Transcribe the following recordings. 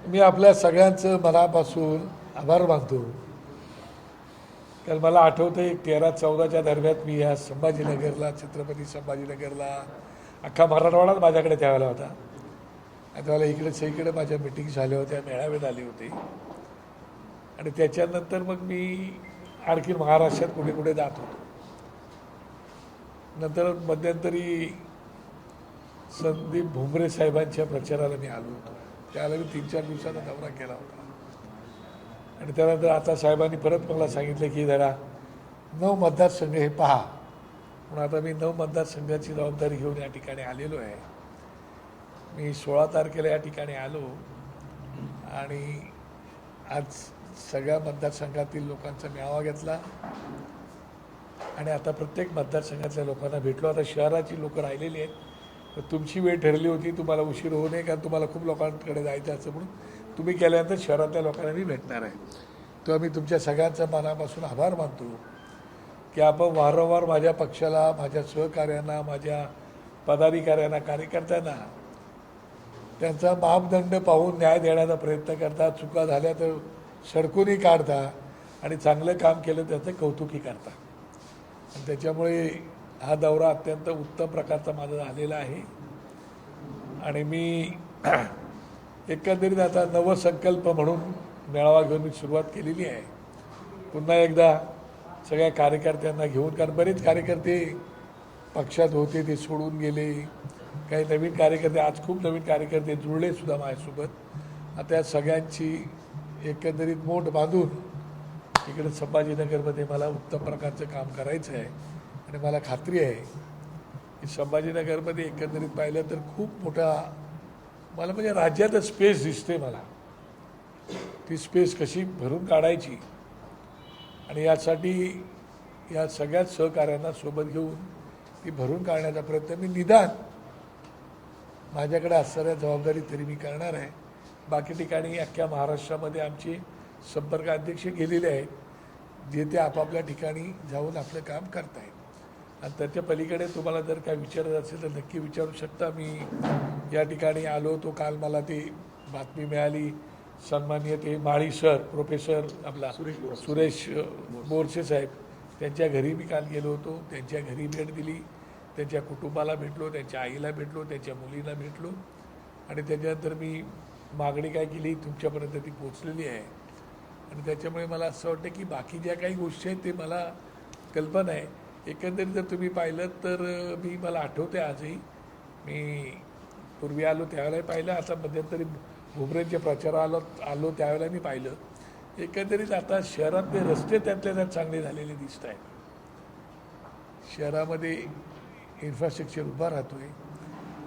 मी आपल्या सगळ्यांचं मनापासून आभार मानतो. कारण मला आठवतं एक 13-14च्या दरम्यान मी या संभाजीनगरला, छत्रपती संभाजीनगरला, अख्खा मराठवाडाच माझ्याकडे त्यावेळेला होता. आणि त्यावेळेला इकडे सगळीकडे माझ्या मिटिंग झाल्या होत्या, मेळावे झाले होते. आणि त्याच्यानंतर मग मी आणखी महाराष्ट्रात कुठे कुठे जात होतो. नंतर मध्यंतरी संदीप भुमरे साहेबांच्या प्रचाराला मी आलो होतो. त्यावेळेला मी 3-4 दिवसाचा दौरा केला होता. आणि त्यानंतर आता साहेबांनी परत मला सांगितलं की जरा 9 मतदारसंघ हे पहा. म्हणून आता मी 9 मतदारसंघाची जबाबदारी घेऊन या ठिकाणी आलेलो आहे. मी 16 तारखेला या ठिकाणी आलो आणि आज सगळ्या मतदारसंघातील लोकांचा मेळावा घेतला आणि आता प्रत्येक मतदारसंघातल्या लोकांना भेटलो. आता शहराची लोकं राहिलेली आहेत. तर तुमची वेळ ठरली होती, तुम्हाला उशीर होऊ नये, कारण तुम्हाला खूप लोकांकडे जायचं असं म्हणून तुम्ही केल्यानंतर शहरातल्या लोकांना मी भेटणार आहे. तेव्हा मी तुमच्या सगळ्यांचा मनापासून आभार मानतो की आपण वारंवार माझ्या पक्षाला, माझ्या सहकार्यांना, माझ्या पदाधिकाऱ्यांना, कार्यकर्त्यांना त्यांचा मापदंड पाहून न्याय देण्याचा प्रयत्न करता. चुका झाल्या तर सडकूनही काढता आणि चांगलं काम केलं त्याचं कौतुकही करता. आणि त्याच्यामुळे हा दौरा अत्यंत उत्तम प्रकारचा माझा झालेला आहे. आणि मी एकंदरीत आता नवसंकल्प म्हणून मेळावा घेऊन मी सुरुवात केलेली आहे. पुन्हा एकदा सगळ्या कार्यकर्त्यांना घेऊन, कारण बरेच कार्यकर्ते पक्षात होते ते सोडून गेले. काही नवीन कार्यकर्ते, आज खूप नवीन कार्यकर्ते जुळले सुद्धा माझ्यासोबत. आता या सगळ्यांची एकंदरीत मोठ बांधून इकडे संभाजीनगरमध्ये मला उत्तम प्रकारचं काम करायचं आहे. आणि मला खात्री आहे की संभाजीनगरमध्ये एकंदरीत पाहिलं तर खूप मोठा मला म्हणजे राज्यातच स्पेस दिसते. मला ती स्पेस कशी भरून काढायची आणि यासाठी या सगळ्याच सहकार्यांना सोबत घेऊन ती भरून काढण्याचा प्रयत्न मी निदान माझ्याकडे असणाऱ्या जबाबदारी तरी मी करणार आहे. बाकी ठिकाणी अख्ख्या महाराष्ट्रामध्ये आमचे संपर्क अध्यक्ष गेलेले आहेत, जे ते आपापल्या ठिकाणी जाऊन आपलं काम करत आहेत. आणि त्याच्या पलीकडे तुम्हाला जर काय विचारत असेल तर नक्की विचारू शकता. मी या ठिकाणी आलो तो काल मला ते बातमी मिळाली, सन्माननीय ते माळी सर, प्रोफेसर आपला सुरेश बोरसे साहेब, त्यांच्या घरी मी काल गेलो होतो. त्यांच्या घरी भेट दिली, त्यांच्या कुटुंबाला भेटलो, त्यांच्या आईला भेटलो, त्यांच्या मुलीला भेटलो. आणि त्याच्यानंतर मी मागणी काय केली तुमच्यापर्यंत ती पोचलेली आहे. आणि त्याच्यामुळे मला असं वाटतं की बाकी ज्या काही गोष्टी आहेत ते मला कल्पना आहे. एकंदरीत जर तुम्ही पाहिलं तर मला आठवते आजही मी पूर्वी आलो त्यावेळेला पाहिलं, आता मध्यंतरी भुमरेंच्या प्रचाराला आलो त्यावेळेला मी पाहिलं. एकंदरीत आता शहरातले रस्ते त्यातल्या त्यात चांगले झालेले दिसत आहेत. शहरामध्ये इन्फ्रास्ट्रक्चर उभा राहतो आहे.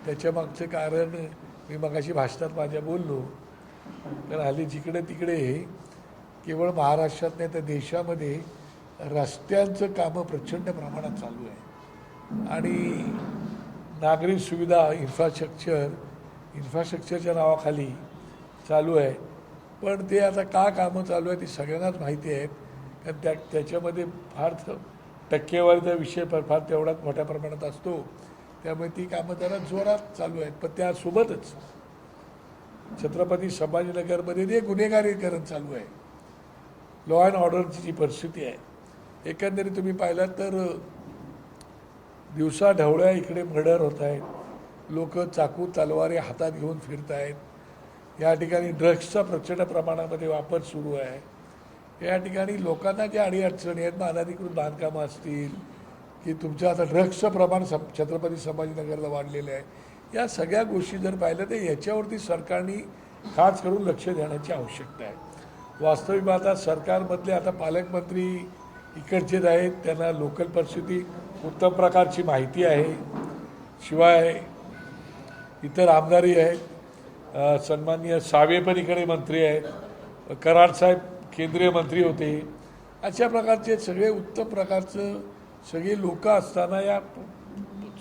त्याच्या मागचं कारण मी मगाशी भाषणात माझ्या बोललो, तर हल्ली जिकडे तिकडे केवळ महाराष्ट्रात नाही तर देशामध्ये रस्त्यांचं कामं प्रचंड प्रमाणात चालू आहे. आणि नागरी सुविधा इन्फ्रास्ट्रक्चरच्या नावाखाली चालू आहे. पण ते आता का कामं चालू आहे ती सगळ्यांनाच माहिती आहे. कारण त्याच्यामध्ये फार टक्केवारीचा विषय फार तेवढाच मोठ्या प्रमाणात असतो. त्यामुळे ती कामं जरा जोरात चालू आहेत. पण त्यासोबतच छत्रपती संभाजीनगरमध्ये ते गुन्हेगारीकरण चालू आहे. लॉ अँड ऑर्डरची जी परिस्थिती आहे, एकंदरीत तुम्ही पाहिलात तर दिवसा ढवळ्या इकडे मर्डर होत आहेत. लोक चाकू तलवारी हातात घेऊन फिरत आहेत. या ठिकाणी ड्रग्सचा प्रचंड प्रमाणामध्ये वापर सुरू आहे. या ठिकाणी लोकांना ज्या अडीअडचणी आहेत, अनधिकृत बांधकामं असतील की तुमचं आता ड्रग्सचं प्रमाण छत्रपती संभाजीनगरला वाढलेलं आहे. या सगळ्या गोष्टी जर पाहिलं तर याच्यावरती सरकारने खास करून लक्ष देण्याची आवश्यकता आहे. वास्तविक आता सरकारमधले आता पालकमंत्री इकडचेच आहेत, त्यांना लोकल परिस्थिती उत्तम प्रकारची माहिती आहे. शिवाय इतर आमदारही आहेत. सन्माननीय सावे पण इकडे मंत्री आहेत, कराड साहेब केंद्रीय मंत्री होते. अशा प्रकारचे सगळे उत्तम प्रकारचं सगळे लोक असताना या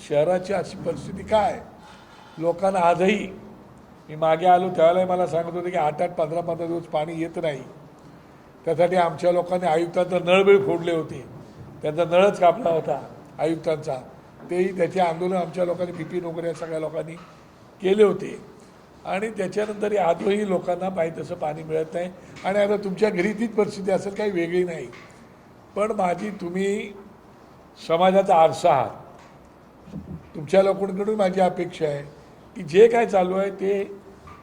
शहराची अशी परिस्थिती काय? लोकांना आजही, मी मागे आलो त्यावेळेला मला सांगत होते की 8-8, 15-15 दिवस पाणी येत नाही. त्यासाठी आमच्या लोकांनी आयुक्तांचा नळबिळ फोडले होते. त्यांचा नळच कापला होता आयुक्तांचा. तेही त्याचे आंदोलन आमच्या लोकांनी, बिपिन वगैरे सगळ्या लोकांनी केले होते. आणि त्याच्यानंतर आजही लोकांना पाहिजे तसं पाणी मिळत नाही. आणि आता तुमच्या घरी तीच परिस्थिती असेल, काही वेगळी नाही. पण तुम्ही समाजाचा आरसा आहात. तुमच्या लोकांकडून माझी अपेक्षा आहे की जे काय चालू आहे ते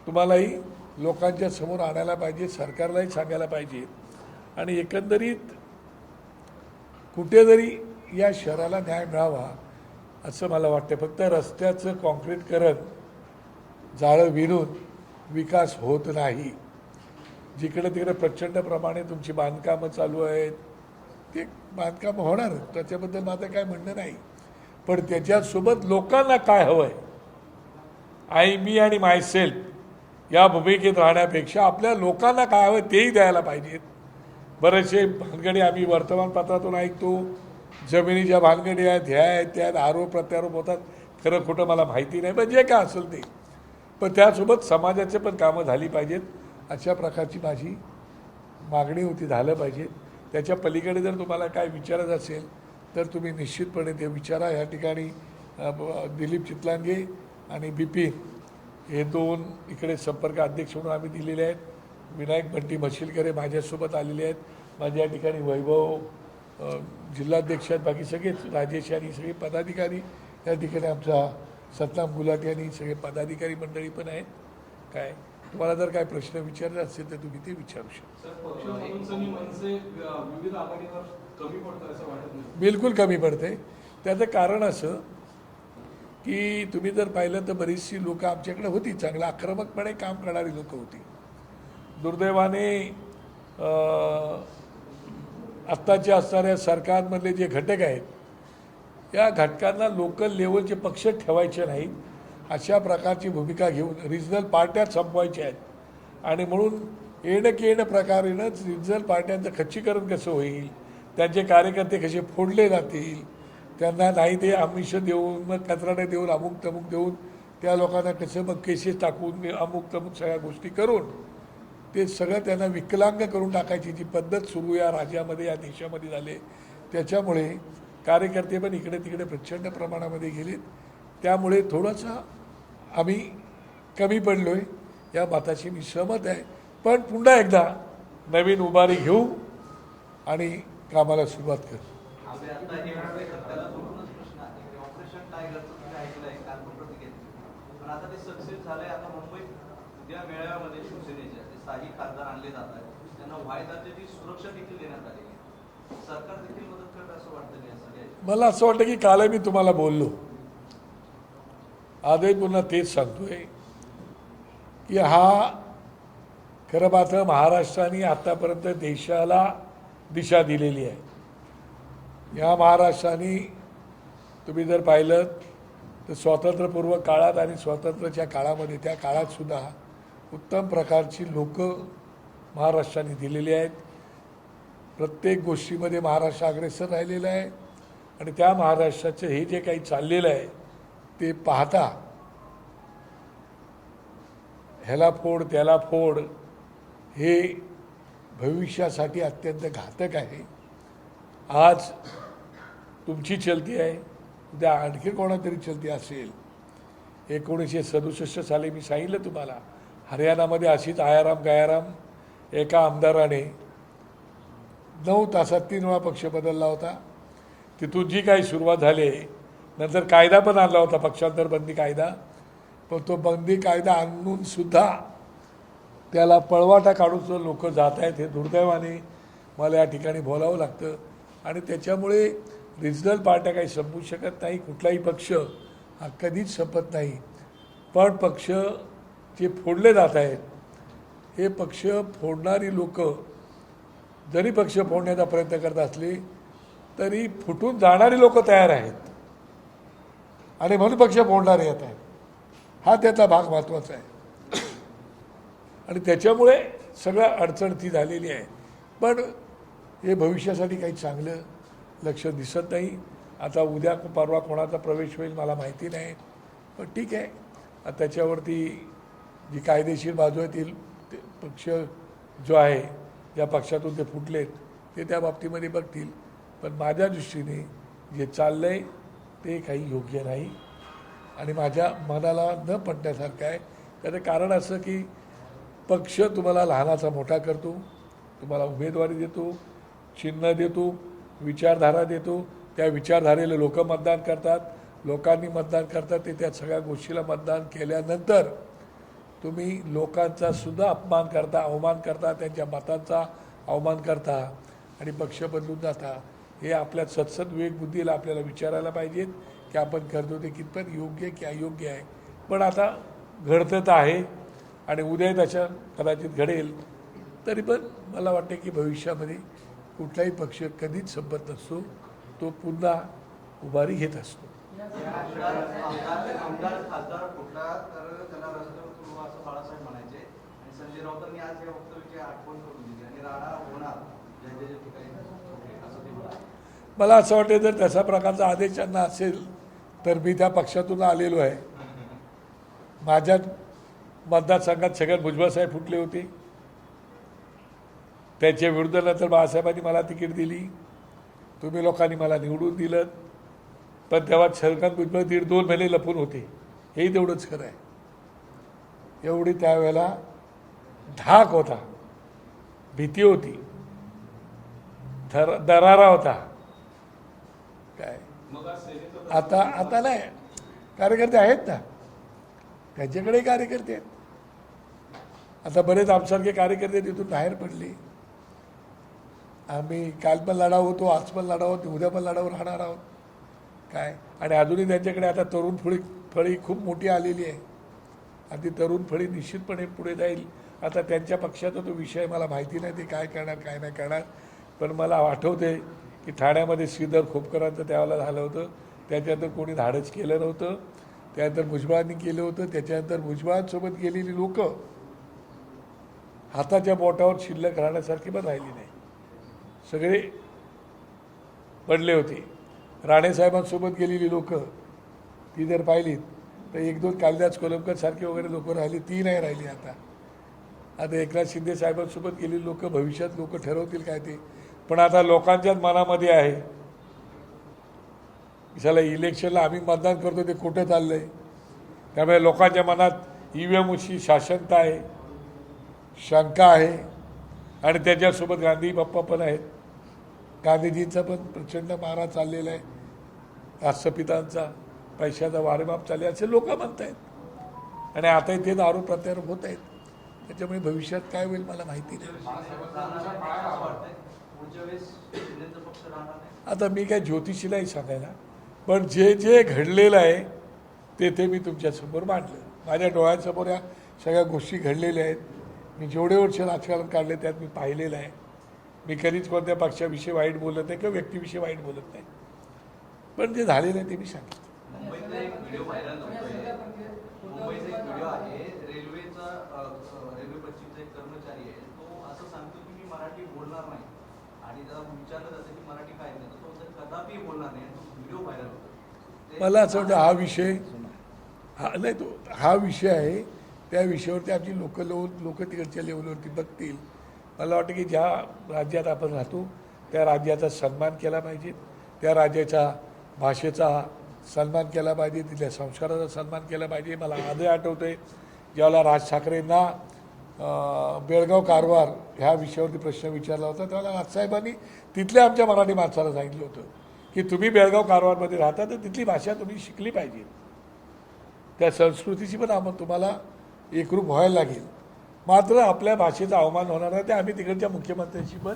तुम्हालाही लोकांच्या समोर आणायला पाहिजे, सरकारलाही सांगायला पाहिजे. आणि एकंदरीत कुठेतरी या शहराला न्याय मिळावा असं मला वाटतं. फक्त रस्त्याचं काँक्रीटकरण, जाळं विणून विकास होत नाही. जिकडे तिकडे प्रचंड प्रमाणे तुमची बांधकामं चालू आहेत, ते बांधकामं होणार, त्याच्याबद्दल माझं काय म्हणणं नाही. पण त्याच्यासोबत लोकांना काय हवं आहे, मी आणि मायसेल्फ या भूमिकेत राहण्यापेक्षा आपल्या लोकांना काय हवं तेही द्यायला पाहिजेत. बरेचसे भानगडी आम्ही वर्तमानपत्रातून ऐकतो, जमिनीच्या भानगडी आहेत, ह्या आहेत, त्यात आरोप प्रत्यारोप होतात. खरं खोटं मला माहिती नाही, पण जे काय असेल ते. पण त्यासोबत समाजाचे पण कामं झाली पाहिजेत, अशा प्रकारची माझी मागणी होती, झालं पाहिजे. त्याच्या पलीकडे जर तुम्हाला काय विचारायचं असेल तर तुम्ही निश्चितपणे ते विचारा. या ठिकाणी दिलीप चितलांगे आणि बिपिन हे दोन इकडे संपर्क अध्यक्ष म्हणून आम्ही दिलेले आहेत. विनायक बंटी मशिलकर हे माझ्यासोबत आलेले आहेत. माझ्या या ठिकाणी वैभव जिल्हाध्यक्ष आहेत, बाकी सगळेच राजेश आणि सगळे पदाधिकारी या ठिकाणी, आमचा सतनाम गुलाटी आणि सगळे पदाधिकारी मंडळी पण आहेत. काय तुम्हाला जर काय प्रश्न विचारले असतील तर तुम्ही ते विचारू शकता. बिलकुल कमी पडते. त्याचं कारण असं की तुम्ही जर पाहिलं तर बरीचशी लोकं आमच्याकडे होती, चांगलं आक्रमकपणे काम करणारी लोकं होती. दुर्दैवाने आत्ताच्या असणाऱ्या सरकारमधले जे घटक आहेत, या घटकांना लोकल लेवलचे पक्ष ठेवायचे नाहीत, अशा प्रकारची भूमिका घेऊन रिजनल पार्ट्याच संपवायच्या आहेत. आणि म्हणून येणं प्रकारेनंच रिजनल पार्ट्यांचं खच्चीकरण कसं होईल, त्यांचे कार्यकर्ते कसे फोडले जातील, त्यांना नाही ते आमिष देऊन, मग कंत्राटे देऊन, अमुक तमुक देऊन त्या लोकांना कसं मग केसेस टाकून अमुक तमुक सगळ्या गोष्टी करून ते सगळं त्यांना विकलांग करून टाकायची जी पद्धत सुरू या राज्यामध्ये, या देशामध्ये झाले. त्याच्यामुळे कार्यकर्ते पण इकडे तिकडे प्रचंड प्रमाणामध्ये गेलेत. त्यामुळे थोडंसं आम्ही कमी पडलो आहे, या मताशी मी सहमत आहे. पण पुन्हा एकदा नवीन उभारी घेऊ आणि कामाला सुरुवात करू. खासदार आणले जात आहेत, त्यांना वायदाची सुरक्षा देखील देण्यात आली आहे. सरकार देखील मदत करत असं वाटतं यासाठी. मला असं वाटतं की काल मी तुम्हाला बोललो, आजही पुन्हा तेच सांगतोय की हा खरं मात्र महाराष्ट्राने आतापर्यंत देशाला दिशा दिलेली आहे. या महाराष्ट्राने तुम्ही जर पाहिलं तर स्वातंत्र्यपूर्व काळात आणि स्वातंत्र्याच्या काळामध्ये, त्या काळात सुद्धा उत्तम प्रकारची लोक महाराष्ट्राने दिलेली आहेत. प्रत्येक गोष्टीमध्ये महाराष्ट्र अग्रेसर राहिलेला आहे. आणि त्या महाराष्ट्राचं हे जे काही चाललेलं आहे ते पाहता ह्याला फोड त्याला फोड हे भविष्यासाठी अत्यंत घातक आहे. आज तुमची चलती आहे, उद्या आणखी कोणातरी चलती असेल. 1967 साली मी सांगितलं तुम्हाला, हरियाणामध्ये अशीच आयाराम गयाराम एका आमदाराने 9 तासात 3 वेळा पक्ष बदलला होता. तिथून जी काही सुरुवात झाली, नंतर कायदा पण आणला होता, पक्षांतर बंदी कायदा. पण तो बंदी कायदा आणून सुद्धा त्याला पळवाटा काढून लोक जात आहेत, हे दुर्दैवाने मला या ठिकाणी बोलावं लागतं. आणि त्याच्यामुळे रिजनल पार्ट्या काही संपू शकत नाही, कुठलाही पक्ष हा कधीच संपत नाही. पण पक्ष जे फोडले जात आहेत, हे पक्ष फोडणारी लोक जरी पक्ष फोडण्याचा प्रयत्न करत असले तरी फुटून जाणारी लोक तयार आहेत आणि म्हणून पक्ष फोडणारे येत आहेत. हा त्याचा भाग महत्त्वाचा आहे. आणि त्याच्यामुळे सगळं अडचण ती झालेली आहे. पण हे भविष्यासाठी काही चांगलं लक्ष दिसत नाही. आता उद्या परवा कोणाचा प्रवेश होईल मला माहिती नाही, पण ठीक आहे. त्याच्यावरती जी कायदेशीर बाजू आहे ती पक्ष जो आहे, ज्या पक्षातून ते फुटलेत ते त्या बाबतीमध्ये बघतील. पण माझ्या दृष्टीने जे चाललं आहे ते काही योग्य नाही आणि माझ्या मनाला न पटण्यासारखं आहे. त्याचं कारण असं की पक्ष तुम्हाला लहानाचा मोठा करतो, तुम्हाला उमेदवारी देतो, चिन्ह देतो, विचारधारा देतो, त्या विचारधारेला लोक मतदान करतात, लोकांनी मतदान करतात, ते त्या सगळ्या गोष्टीला मतदान केल्यानंतर तुम्ही लोकांचा सुद्धा अपमान करता, अवमान करता, त्यांच्या मतांचा अवमान करता आणि पक्ष बदलून जाता. हे आपल्या सत्सद विवेक बुद्धीला आपल्याला विचारायला पाहिजेत की आपण करतो ते कितपत योग्य की अयोग्य आहे. पण आता घडतं तर आहे आणि उद्या त्याच्या कदाचित घडेल. तरी पण मला वाटते की भविष्यामध्ये कुठलाही पक्ष कधीच संपत नसतो, तो पुन्हा उभारी घेत असतो. खासदार कुठला तर त्याला रस्त्यावर तुडवा असं बाळासाहेब म्हणायचे आणि संजय राऊतांनी आज या वक्तव्याची आठवण करून दिली आणि राडा होणार ज्या ठिकाणी असं ते म्हणाले. मला असं वाटतं जर तशा प्रकारचा आदेश त्यांना असेल तर मी त्या पक्षातून आलेलो आहे. माझ्या मतदारसंघात छगन भुजबळ साहेब फुटले होते, त्याच्या विरुद्ध नंतर बाळासाहेबांनी मला तिकीट दिली, तुम्ही लोकांनी मला निवडून दिलं. पण तेव्हा छगन भुजबळ 1.5-2 महिने लपून होते, हेही तेवढंच खरं आहे. एवढी त्यावेळेला धाक होता, भीती होती, दरारा होता. काय आता आता नाही, कार्यकर्ते आहेत ना, त्यांच्याकडेही कार्यकर्ते आहेत. आता बरेच आमसारखे कार्यकर्ते तिथून बाहेर पडले. आम्ही काल पण लढाव होतो, आज पण लढाव होतो, उद्या पण लढाव राहणार आहोत. काय आणि अजूनही त्यांच्याकडे आता तरुण फळी खूप मोठी आलेली आहे आणि ती तरुण फळी निश्चितपणे पुढे जाईल. आता त्यांच्या पक्षाचा तो विषय मला माहिती नाही, ते काय करणार काय नाही करणार. पण मला आठवते की ठाण्यामध्ये श्रीधर खोपकरांचं त्यावेळेला झालं होतं, त्याच्यानंतर कोणी धाडस केलं नव्हतं, त्यानंतर भुजबळांनी केलं होतं. त्याच्यानंतर भुजबळांसोबत गेलेली लोक हाताच्या बोटावर शिल्लक राहण्यासारखी पण राहिली नाही, सगळे पडले होते. राणेसाहेबांसोबत गेलेली लोक ती जर पाहिलीत तर 1-2 कालिदास कोलंबकर सारखी वगैरे लोक राहिली, ती नाही राहिली. आता एकनाथ शिंदे साहेबांसोबत गेलेली लोक भविष्यात लोक ठरवतील काय ते. पण आता लोकांच्याच मनामध्ये आहे, त्याला इलेक्शनला आम्ही मतदान करतो ते कुठं चाललंय. त्यामुळे लोकांच्या मनात ईव्हीएमशी शासनता आहे, शंका आहे आणि त्याच्यासोबत गांधी बाप्पा पण आहेत. गांधीजींचा पण प्रचंड मारा चाललेला आहे, राष्ट्रपितांचा पैशाचा वारेमाप चालले असे लोक म्हणत आहेत आणि आता ते आरोप प्रत्यारोप होत आहेत. त्याच्यामुळे भविष्यात काय होईल मला माहिती नाही. आता मी काय ज्योतिषी नाही सांगायला, पण जे जे घडलेलं आहे ते मी तुमच्यासमोर मांडलं. माझ्या डोळ्यांसमोर या सगळ्या गोष्टी घडलेल्या आहेत. मी जेवढे वर्ष राजकारण काढले त्यात मी पाहिलेलं आहे. मी कधीच कोणत्या पक्षाविषयी वाईट बोलत नाही किंवा व्यक्तीविषयी वाईट बोलत नाही, पण जे झालेलं आहे ते मी सांगितलं. मुंबईतला एक व्हिडिओ व्हायरल होतोय, मुंबईचा एक व्हिडिओ आहे, रेल्वेचा रेल्वे पश्चिमचा एक कर्मचारी आहे, तो असं सांगतो की मी मराठी बोलणार नाही आणि त्याला विचारलं जातं की मराठी काय नाही, तो तर कदापि बोलणार नाही. तो व्हिडिओ व्हायरल होतो. मला असं वाटतं हा विषय नाही, तो हा विषय आहे, त्या विषयावरती आमची लोक तिकडच्या लेवलवरती बघतील. मला वाटतं की ज्या राज्यात आपण राहतो त्या राज्याचा सन्मान केला पाहिजे, त्या राज्याच्या भाषेचा सन्मान केला पाहिजे, तिथल्या संस्काराचा सन्मान केला पाहिजे. मला आजही आठवतं आहे ज्यावेळेला राज ठाकरेंना बेळगाव कारवार ह्या विषयावरती प्रश्न विचारला होता, त्यावेळेला राजसाहेबांनी तिथल्या आमच्या मराठी माणसाला सांगितलं होतं की तुम्ही बेळगाव कारवारमध्ये राहता तर तिथली भाषा तुम्ही शिकली पाहिजे, त्या संस्कृतीची पण तुम्हाला एकरूप व्हायला लागेल. मात्र आपल्या भाषेचा अवमान होणार नाही, ते आम्ही तिकडच्या मुख्यमंत्र्यांशी पण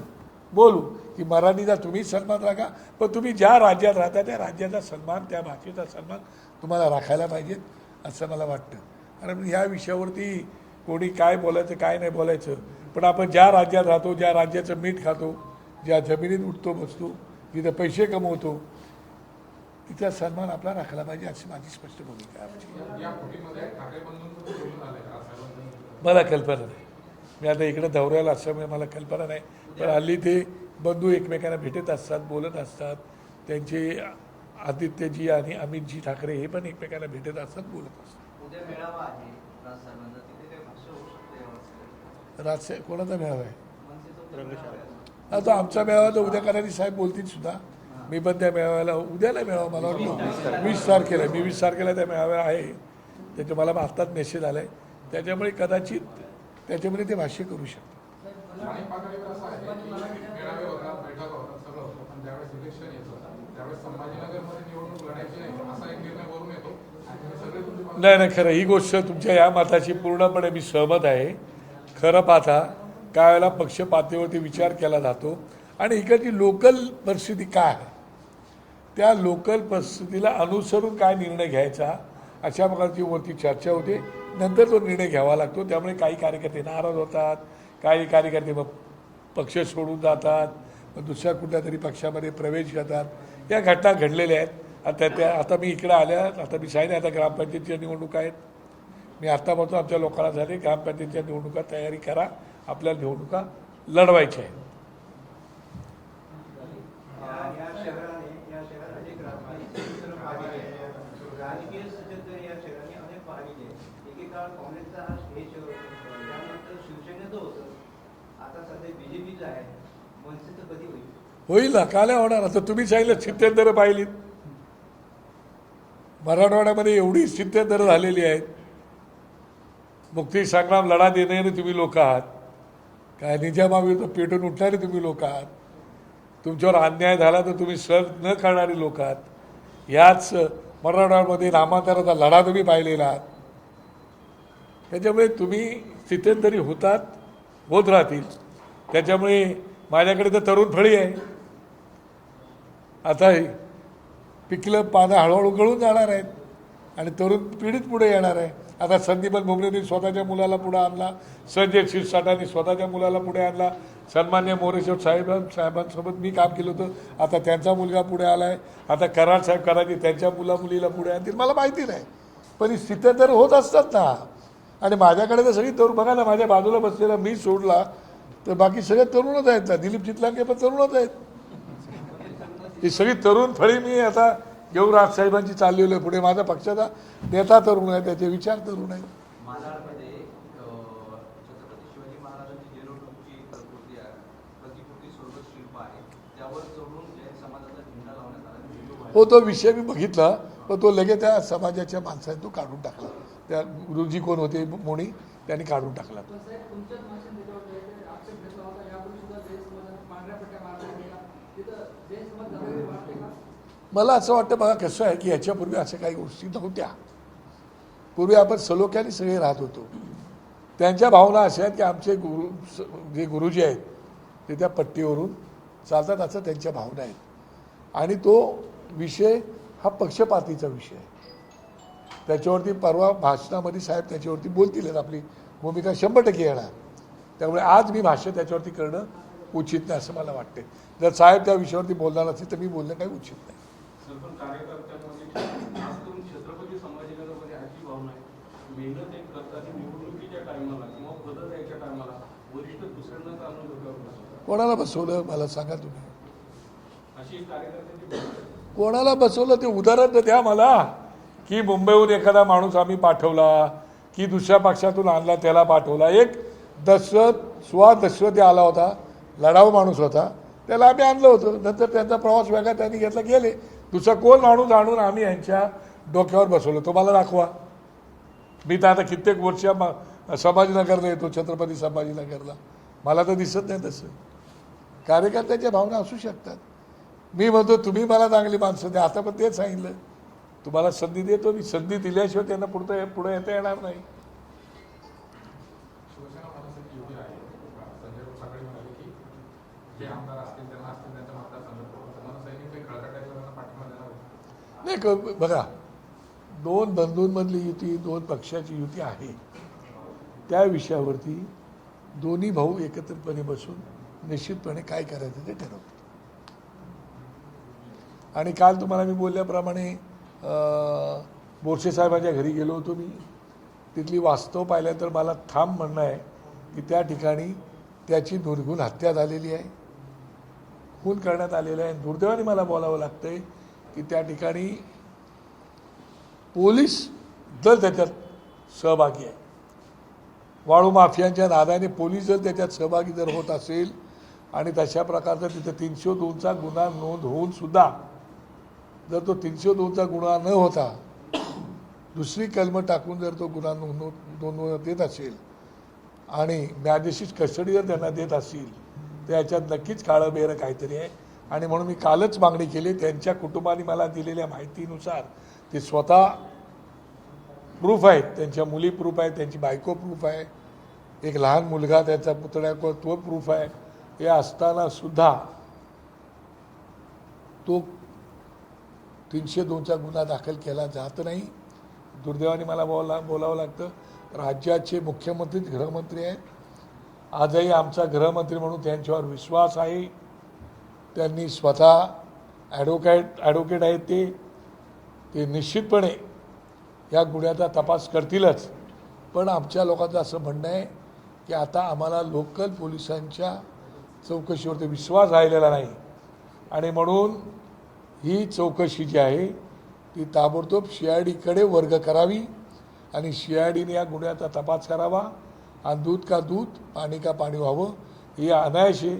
बोलू की मराठीचा तुम्ही सन्मान राखा, पण तुम्ही ज्या राज्यात राहता त्या राज्याचा सन्मान, त्या भाषेचा सन्मान तुम्हाला राखायला पाहिजे असं मला वाटतं. कारण ह्या विषयावरती कोणी काय बोलायचं काय नाही बोलायचं, पण आपण ज्या राज्यात राहतो, ज्या राज्याचं मीठ खातो, ज्या जमिनीत उठतो बसतो, जिथं पैसे कमवतो, तिचा सन्मान आपला राखायला पाहिजे अशी माझी स्पष्ट भूमिका आहे. मला कल्पना नाही, मी आता इकडे दौऱ्याला असल्यामुळे मला कल्पना नाही, पण हल्ली ते बंधू एकमेकांना भेटत असतात, बोलत असतात. त्यांचे आदित्यजी आणि अमितजी ठाकरे हे पण एकमेकांना भेटत असतात, बोलत असतात. उद्या मेळावा आहे राजसाहेबांचा, तिथे काही भाष्य होऊ शकते? राजसाहेब कोणाचा मेळावा आहे? आता आमचा मेळावा तर उद्या करायला साहेब बोलतील सुद्धा. मी पण त्या मेळाव्याला उद्याला मेळावा मला वाटतं 20 तारखेला, मी 20 तारखेला त्या मेळाव्याला आहे. त्याच्या मला आत्ताच मेसेज आला आहे त्याच्यामुळे कदाचित त्याच्यामध्ये ते भाष्य करू शकतात. स्थानिक पातळीवर असं आहे की मेळावे होतात, बैठक होतात, सगळं होतं, पण ज्यावेळेस इलेक्शन येतं त्यावेळेस संभाजीनगरमध्ये निवडणूक लढायची नाही असा एक निर्णय वरून येतो आणि तुम्ही सगळे तुमची नाही खरं ही गोष्ट तुमच्या या मताशी पूर्णपणे मी सहमत आहे. खरं पाहता काय वेळेला पक्ष पातळीवरती विचार केला जातो आणि इकडची लोकल परिस्थिती काय आहे त्या लोकल परिस्थितीला अनुसरून काय निर्णय घ्यायचा अशा प्रकारची वरती चर्चा होते. नंतर तो निर्णय घ्यावा लागतो. त्यामुळे काही कार्यकर्ते नाराज होतात, काही कार्यकर्ते मग पक्ष सोडून जातात, मग दुसऱ्या कुठल्या तरी पक्षामध्ये प्रवेश करतात. या घटना घडलेल्या आहेत. आता मी इकडे आल्या, आता मी सांगितलं आता ग्रामपंचायतीच्या निवडणुका आहेत. मी आत्ता म्हणतो आमच्या लोकांना झाले ग्रामपंचायतीच्या निवडणुका तयारी करा, आपल्याला निवडणुका लढवायच्या आहेत. राजकीय सज्जता या शहराने अनेक पाहिली. एकेकाळ काँग्रेसचा हा हे शहर होतं, त्यानंतर शिवसेनेचं होतं, आता सध्या बीजेपीचं आहे. मनसेचं कधी होईल? होईल ना, का नाही होणार? आता तुम्ही सांगितलं स्थित्यंतरं पाहिलीत. मराठवाड्यामध्ये एवढी स्थित्यंतरं झालेली आहेत. मुक्ती संग्राम लढा देणारे तुम्ही लोक आहात, काय निजामाविरुद्ध पेटून उठणारे तुम्ही लोक आहात. तुमच्यावर अन्याय झाला तर तुम्ही सहन न करणारी लोक आहात. याच मराठवाड्यामध्ये नामांतराचा लढा तुम्ही पाहिलेला आहात. त्याच्यामुळे तुम्ही स्थित्यंतरी होत राहतील. त्याच्यामुळे माझ्याकडे तर तरुण फळी आहे. आता पिकलं पानं हळूहळू गळून जाणार आहेत आणि तरुण पिढीत पुढे येणार आहे. आता संदीपन भुमरेंनी स्वतःच्या मुलाला पुढे आणला, संजय क्षीरसागरांनी स्वतःच्या मुलाला पुढे आणला, सन्मान्य मोरेश्वर साहेबांसोबत मी काम केलं होतं. आता त्यांचा मुलगा पुढे आला आहे. आता कराड साहेब करायचे त्यांच्या मुलीला पुढे आणतील. मला माहिती नाही, पण ही स्थिती तर होत असतात ना. आणि माझ्याकडे तर सगळी तरुण बघा ना, माझ्या बाजूला बसलेला मी सोडला तर बाकी सगळे तरुणच आहेत ना. दिलीप चितलांगे पण तरुणच आहेत. ही सगळी तरुण फळी मी आता घेऊन राजसाहेबांची चाललेली आहे पुढे. माझा पक्षाचा नेता तरुण आहे, त्याचे विचार तरुण आहेत. मालाडमध्ये छत्रपती शिवाजी महाराजांची जेरोटोपची प्रतिकृती स्वरूप शिल्प आहे, त्यावर चढून जैन समाजाचा झेंडा लावण्यात आला. हो, तो विषय मी बघितला, पण तो लगेच त्या समाजाच्या माणसाने तो काढून टाकला. त्या गुरुजी कोण होते मोणी, त्यांनी काढून टाकला. मला असं वाटतं बघा कसं आहे की याच्यापूर्वी असं काही गोष्टी नव्हत्या. पूर्वी आपण सलोख्याने सगळे राहत होतो. त्यांच्या भावना अशा आहेत की आमचे जे गुरुजी आहेत ते त्या पट्टीवरून चालतात असं त्यांच्या भावना आहेत. आणि तो विषय हा पक्षपातीचा विषय आहे. त्याच्यावरती परवा भाषणामध्ये साहेब त्याच्यावरती बोलतीलच, आपली भूमिका 100% येणार. त्यामुळे आज मी भाष्य त्याच्यावरती करणं उचित नाही असं मला वाटते. जर साहेब त्या विषयावरती बोलणार नसतील तर मी बोलणं काही उचित नाही. कार्यकर्त्यांमध्ये खास करून छत्रपती संभाजीनगरमध्ये अशी भावना आहे, मेहनत एक करताना निवडणुकीच्या टायमाला किंवा पद द्यायच्या टायमाला वरिष्ठ दुसऱ्यांना आणून डोक्यावर बसवतात. कोणाला बसवलं मला सांगा तुम्ही? अशी कार्यकर्त्यांची कोणाला बसवलं ते उदाहरण तर द्या मला. की मुंबईहून एखादा माणूस आम्ही पाठवला, की दुसऱ्या पक्षातून आणला त्याला पाठवला. एक दशरथ आला होता, लढाऊ माणूस होता, त्याला आम्ही आणलं होतं. नंतर त्यांचा प्रवास वेगळा त्यांनी घेतला, गेले. दुसरा कोण माणूस आणून आम्ही यांच्या डोक्यावर बसवलं, तो मला दाखवा. मी तर आता कित्येक वर्ष संभाजीनगरला येतो, छत्रपती संभाजीनगरला, मला तर दिसत नाही तसं. कार्यकर्त्यांच्या भावना असू शकतात. मी म्हणतो तुम्ही मला चांगली माणसं द्या. आता पण तेच सांगितलं, तुम्हाला संधी देतो मी. संधी दिल्याशिवाय त्यांना पुढे येता येणार नाही. शिवसेना मनसेची युती आहे. संजय सकाळी म्हणाले की जे आमदार असतील त्यांना असतील त्यांच्या मतदारसंघात मनसैनिक काही खळखळायला त्यांना पाठिंबा देणार नाही. बघा, दोन बंधूंमधली युती, दोन पक्षाची युती आहे. त्या विषयावरती दोन्ही भाऊ एकत्रितपणे बसून निश्चितपणे काय करायचं ते ठरवतात. आणि काल तुम्हाला मी बोलल्याप्रमाणे बोरसे साहेबांच्या घरी गेलो होतो मी. तिथली वास्तव पाहिल्यानंतर मला ठाम म्हणणं आहे की त्या ठिकाणी त्याची निर्घृण हत्या झालेली आहे, खून करण्यात आलेलं आहे. दुर्दैवाने मला बोलावं लागतंय की त्या ठिकाणी पोलीस दल त्याच्यात सहभागी आहे. वाळू माफियांच्या नादाने पोलीस दल त्याच्यात सहभागी जर होत असेल आणि तशा प्रकारचा तिथं 302चा गुन्हा नोंद होऊन सुद्धा जर तो 302चा गुन्हा न होता दुसरी कलमं टाकून जर तो गुन्हा नोंदवण्यात देत असेल आणि मॅजिस्ट्रेट कस्टडी जर त्यांना देत असतील तर याच्यात नक्कीच काळं बेरं काहीतरी आहे. आणि म्हणून मी कालच मागणी केली. त्यांच्या कुटुंबाने मला दिलेल्या माहितीनुसार ते स्वतः प्रूफ आहेत, त्यांच्या मुली प्रूफ आहेत, त्यांची बायको प्रूफ आहे, एक लहान मुलगा त्यांचा पुतळा तो प्रूफ आहे. हे असताना सुद्धा तो 302चा गुन्हा दाखल केला जात नाही. दुर्दैवाने मला बोलावं लागतं. राज्याचे मुख्यमंत्री गृहमंत्री आहेत. आजही आमचा गृहमंत्री म्हणून त्यांच्यावर विश्वास आहे. त्यांनी स्वतः ॲडव्होकेट आहेत, ते निश्चितपणे या गुन्ह्याचा तपास करतीलच. पण आमच्या लोकांचं असं म्हणणं आहे की आता आम्हाला लोकल पोलिसांच्या चौकशीवरती विश्वास राहिलेला नाही आणि म्हणून ही चौकशी जी आहे ती ताबडतोब CIDकडे वर्ग करावी आणि CIDने या गुन्ह्याचा तपास करावा. आणि दूध का दूध, पाणी का पाणी व्हावं. ही अनायासे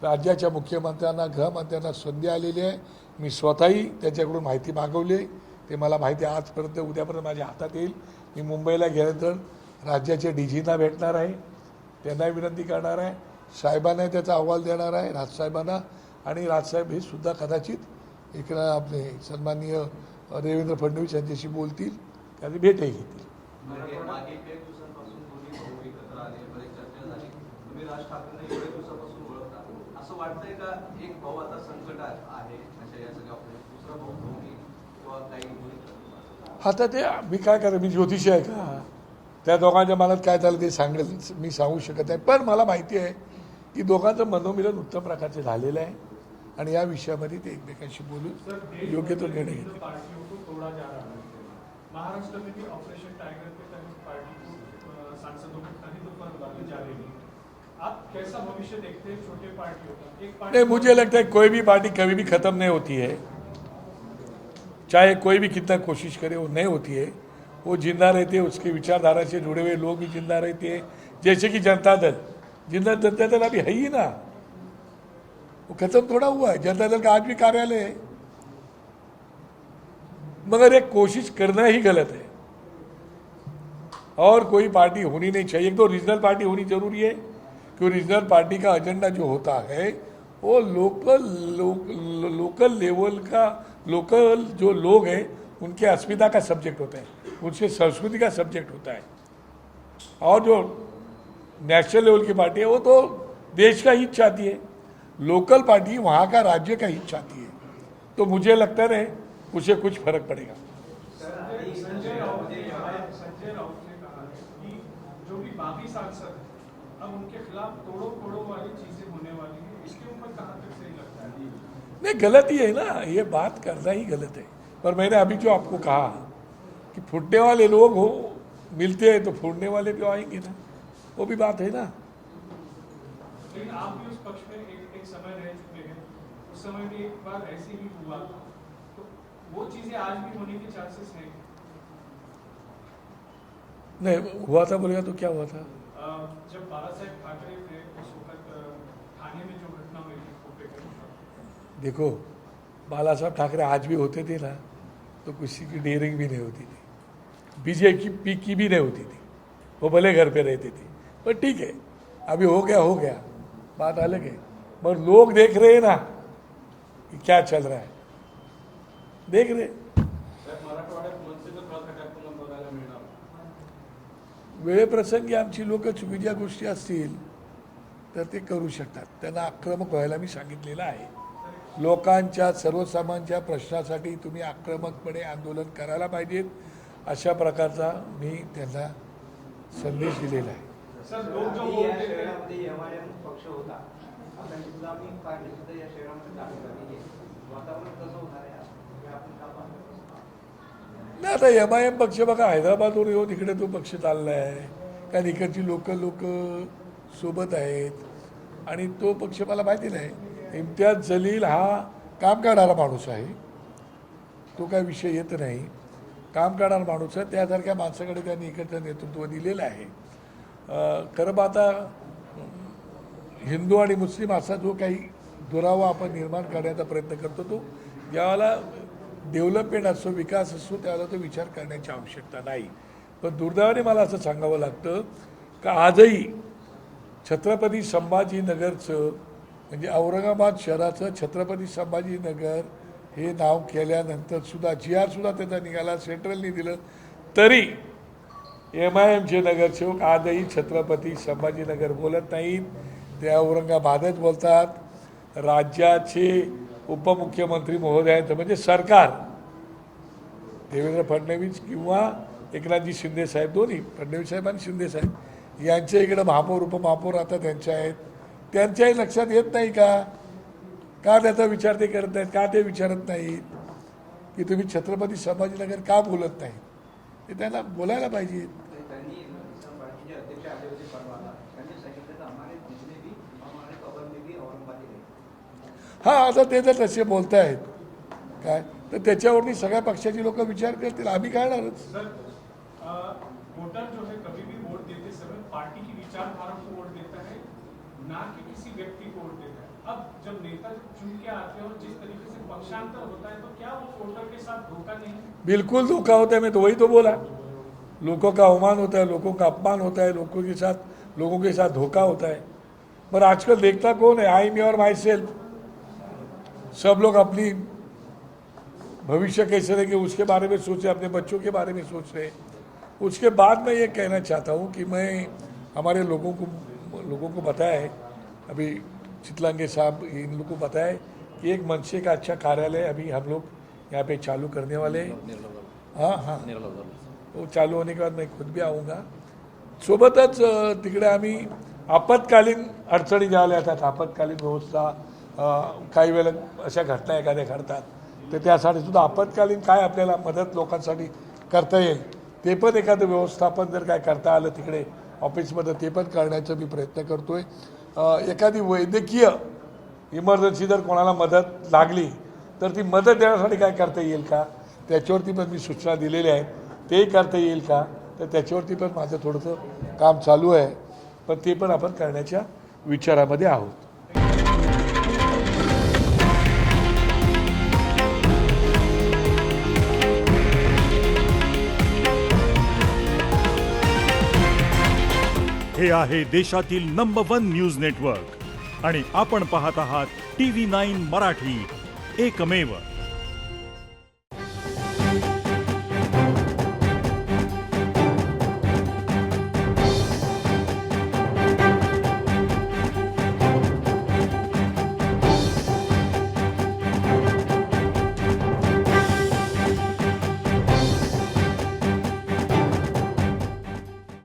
राज्याच्या मुख्यमंत्र्यांना, गृहमंत्र्यांना संधी आलेली आहे. मी स्वतःही त्याच्याकडून माहिती मागवली आहे. ते मला माहिती आजपर्यंत उद्यापर्यंत माझ्या हातात येईल. मी मुंबईला गेल्यानंतर राज्याच्या DGना भेटणार आहे, त्यांना विनंती करणार आहे, साहेबांना त्याचा अहवाल देणार आहे, राजसाहेबांना. आणि राजसाहेब हे सुद्धा कदाचित इकडं आपले सन्माननीय देवेंद्र फडणवीस यांच्याशी बोलतील, त्यांनी भेटही घेतील. मागे काही दिवसांपासून दोन्ही भाऊ एकत्र आले, बरेच चर्चा झाली. तुम्ही राज ठाकरेंना एवढ्या दिवसापासून ओळखता, असं वाटतंय का एक भाऊ आता संकटात आहे अशा या सगळ्या दुसरा भाऊ धोनी किंवा काही आता ते मी काय करेन, मी ज्योतिषी आहे का? त्या दोघांच्या मनात काय झालं ते सांगेल मी सांगू शकत नाही. पण मला माहिती आहे की दोघांचं मनोमिलन उत्तम प्रकारचे झालेलं आहे आणि या विषयामध्ये ते एकमेकांशी बोलून योग्य तो निर्णय घेतील. पार्टियों को तोड़ा जा रहा है. महाराष्ट्र में भी ऑपरेशन टाइगर के तहत पार्टी को सांसदों को खरीद पर डाली जा रही है. आप कैसा भविष्य देखते हैं छोटे पार्टियों का? एक पार्टी नहीं, मुझे लगता है कोई भी पार्टी कभी भी ख़त्म नहीं होती है. चाहे कोई भी कितना कोशिश करे वो नहीं होती है. वो जिंदा रहते हैं, उसकी विचारधारा से जुड़े हुए लोग भी जिंदा रहते हैं. जैसे कि जनता दल, जनता दल अभी है ही ना, वो खत्म थोड़ा हुआ है. जनता दल का आज भी कार्यालय है. मगर एक कोशिश करना ही गलत है और कोई पार्टी होनी नहीं चाहिए. एक तो रीजनल पार्टी होनी जरूरी है क्योंकि रीजनल पार्टी का एजेंडा जो होता है वो लोकल लेवल का, लोकल जो लोग हैं उनके अस्मिता का सब्जेक्ट होता है, उनसे संस्कृति का सब्जेक्ट होता है. और जो नेशनल लेवल की पार्टी है वो तो देश का हित चाहती है. लोकल पार्टी वहाँ का राज्य का हित चाहती है. तो मुझे लगता है उसे कुछ फर्क पड़ेगा. संजय राउत ने कहा है कि जो भी बाकी सांसद हैं अब उनके खिलाफ तोड़ो फोड़ो वाली चीजें होने वाली है. इसके ऊपर कहाँ तक सही लगता है? नहीं, गलत ही है ना, ये बात करना ही गलत है. पर मैंने अभी जो आपको कहा कि फूटने वाले लोग हो मिलते हैं तो फूटने वाले भी आएंगे ना, वो भी बात है ना. लेकिन आप भी उस पक्ष में एक समय रह चुके हैं. उस समय भी एक बार ऐसे ही हुआ था, तो वो चीजें आज भी होने के चांसेस हैं? नहीं हुआ था बोलेगा तो क्या हुआ था? जब बाला साहेब ठाकरे थे उस वक्त थाने में जो घटना हुई थी खोपड़ेकर. देखो, बाला साहब ठाकरे आज भी होते थे ना तो किसी की डेयरिंग भी नहीं होती थी, बीजेपी की भी नहीं होती थी. वो भले घर पे रहते थे. पर ठीक है, अभी हो गया, बात अलग है. मगर लोग देख रहे हैं ना कि क्या चल रहा है, देख रहे. मराठवाड्यात मनसेचं प्रकट पुन्हा बघायला मिळणार. वेळेप्रसंगी आमची लोक चुकीच्या गोष्टी असतील तर ते करू शकतात. त्यांना आक्रमक व्हायला मी सांगितलेलं आहे. लोकांच्या सर्वसामान्यांच्या प्रश्नासाठी तुम्ही आक्रमकपणे आंदोलन करायला पाहिजेत, अशा प्रकारचा मी त्यांना संदेश दिलेला आहे. सर लोग जो आधी या बोलते थे शहरामध्ये MIM पक्ष होता, आता इस्लामिक पार्टी सुद्धा या शहरामध्ये दाखल झालेली आहे. वातावरण कसं होणार आहे हे आपण का पाहतो? नाही, आता MIM पक्ष बघा हैदराबादवर येऊन इकडे तो पक्ष चालला आहे, कारण इकडची लोक सोबत आहेत आणि तो पक्ष मला माहिती नाही. इम्तियाज जलील हा काम करणारा माणूस आहे, तो काय विषय येत नाही. काम करणारा माणूस आहे, त्यासारख्या माणसाकडे त्यांनी इकडचं नेतृत्व दिलेलं आहे. खरं आता हिंदू आणि मुस्लिम असा जो काही दुरावा आपण निर्माण करण्याचा प्रयत्न करतो तो ज्यावेळेला डेव्हलपमेंट असो, विकास असो, त्याला तो विचार करण्याची आवश्यकता नाही. पण दुर्दैवाने मला असं सांगावं लागतं का आजही छत्रपती संभाजीनगरचं म्हणजे औरंगाबाद शहराचं छत्रपती संभाजीनगर हे नाव केल्यानंतर सुद्धा GR सुद्धा त्याचा निघाला, सेंट्रलनी दिलं, तरी MIMचे नगरसेवक आजही छत्रपती संभाजीनगर बोलत नाहीत, ते औरंगाबादच बोलतात. राज्याचे उपमुख्यमंत्री महोदयांचं म्हणजे सरकार, देवेंद्र फडणवीस किंवा एकनाथजी शिंदे साहेब, दोन्ही फडणवीस साहेब आणि शिंदे साहेब यांच्या इकडे महापौर उपमहापौर आता त्यांचे आहेत, त्यांच्याही लक्षात येत नाही का त्याचा विचार ते करत नाहीत, का ते विचारत नाहीत की तुम्ही छत्रपती संभाजीनगर का बोलत नाही, ते त्यांना बोलायला पाहिजे. त्यांनी पार्टीचे अध्यक्ष आले होते परवाला, त्यांनी सांगितलं हमारे जितने भी हमारे खबर में भी औरंगाबादी नाही. हां, आता ते जर तसे बोलतायत काय तर त्याच्यावरती सगळ्या पक्षाची लोक विचार करतील, आम्ही काढणारच. सर वोटर जो है कभी भी वोट देते समय पार्टी की विचारधारा को वोट देता है, ना कि किसी व्यक्ति को वोट देता है. अब जब नेता चुन के आते हैं और जिस तरीके से पक्षांतर होता है, तो क्या वो वोटर के साथ धोखा नहीं? बिल्कुल धोखा होता है, मैं तो वही तो बोला, लोगों का अवमान होता है, लोगों का अपमान होता है, लोगों के साथ धोखा होता है. पर आजकल देखता कौन है, आई मी और माई सेल्फ, सब लोग अपनी भविष्य कैसे रहेंगे उसके बारे में सोच रहे, अपने बच्चों के बारे में सोच रहे. उसके बाद मैं ये कहना चाहता हूँ कि मैं हमारे लोगों को बताया है, अभी चितलांगे साहब इन लोगों को बताया है कि एक मनसे का अच्छा कार्यालय अभी हम लोग यहाँ पे चालू करने वाले हैं. हाँ, वो चालू होने के बाद मैं खुद भी आऊँगा. सोबतच तिकडे आम्ही आपत्कालीन अडचणी ज्या आल्या येतात, आपत्कालीन व्यवस्था काही वेळेला अशा घटना एखाद्या घडतात, तर त्यासाठी सुद्धा आपत्कालीन काय आपल्याला मदत लोकांसाठी करता येईल ते पण एखादं व्यवस्थापन जर काय करता आलं तिकडे ऑफिसमध्ये ते पण करण्याचा मी प्रयत्न करतोय. एखादी वैद्यकीय इमर्जन्सी जर कोणाला मदत लागली तर ती मदत देण्यासाठी काय करता येईल का, त्याच्यावरती पण मी सूचना दिलेल्या आहेत, ते करता येईल का, तर त्याच्यावरती पण माझं थोडंसं काम चालू आहे, पण ते पण आपण करण्याच्या विचारामध्ये आहोत. हे आहे देशातील नंबर 1 न्यूज नेटवर्क आणि आपण पाहत आहात TV9 मराठी, एकमेव.